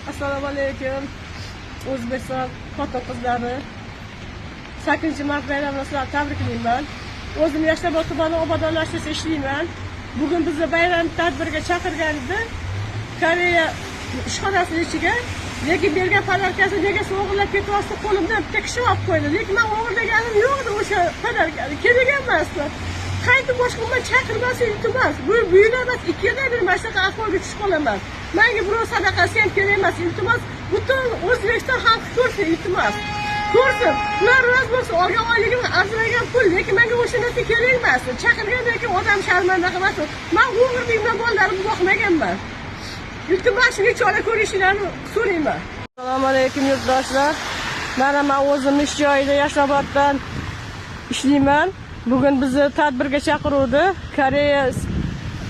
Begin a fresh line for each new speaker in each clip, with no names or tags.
Assalomu alaykum. O'zbekiston xotin-qizlari 8-mart bayramini sizlarni tabriklayman. O'zim Yashnobod tumani obodonlashtirish ishlayman. Bugun bizni bayram tadbiriga chaqirgan edi. Koreya ishxonasining ichiga, lekin bergan podarkasini nega o'g'irlab ketyapti, qo'limdan bitta kishi olib qo'ydi. Lekin men o'g'irlaganim yo'q edi o'sha podarkani. Kerak emasdi. Qaytib boshqa umma chaqirmasa iltimos. Bu emas, 2 yildan beri mana shunaqa ahvolga tushib qolaman. Menga birov sadaqasi ham kerak emas, iltimos. Butun O'zbekiston xalqi ko'rsin, iltimos. Ko'rsin. Ular rozi bo'lsa, olgan oyligim arzimagan pul, lekin menga o'sha narsa kerak emas. Chaqirgandan keyin odam sharmanda qilmasin. Men o'g'irlik bilan bolalarimni boqmaganman. Iltimos, shunga chora ko'rishingizni so'rayman. Assalomu alaykum yurtdoshlar. Men o'zim ish joyida Yashnoboddan ishlayman. Bugun bizni tadbirga chaqiruvdi. Koreya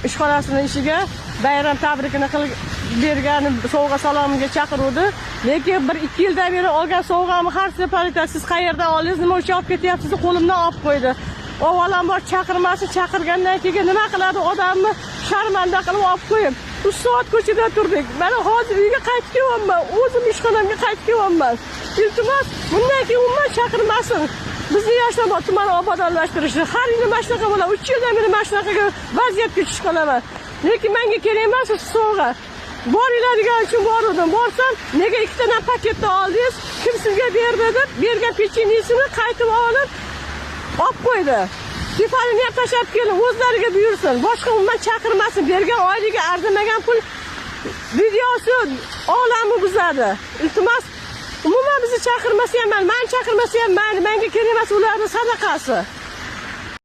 ishxonasining ishiga bayram tabrikini bergan sovg'a salomga chaqiruvdi. Lekin 1-2 yildan beri olgan sovg'amni har safar siz qayerdan oldingiz, nima uchun olib ketyapsiz, qo'limdan olib qo'ydi. Avvalambor chaqirmasin, chaqirgandan keyin nima qiladi, odamni sharmanda qilib olib qo'yib. 3 soat ko'chada turdik. Mana hozir uyga qaytib kelyapman. O'zim ishxonamga qaytib kelyapman. Iltimos, bundan keyin umuman chaqirmasin. Bizni Yashnobod tumani obodonlashtirishni har yili mana shunaqa bo'ladi. 3 yildan beri mana shunaqaga vaziyatga tushib qolaman. Lekin menga kerak emas sovg'a. Boringlar uchun bordim. Borsam, nega 2 ta paketni oldingiz? Kim sizga berdi deb, bergan pechenyesini qaytib olib qo'ydi. Tefalini ham tashlab kelin, o'zlariga buyursin. Boshqa umuman chaqirmasin. Bergan oyligiga arzimagan pul videosi olamni buzadi. Iltimos, umuman bizni chaqirmasa ham, meni chaqirmasa ham, menga kerak emas ularning sadaqasi.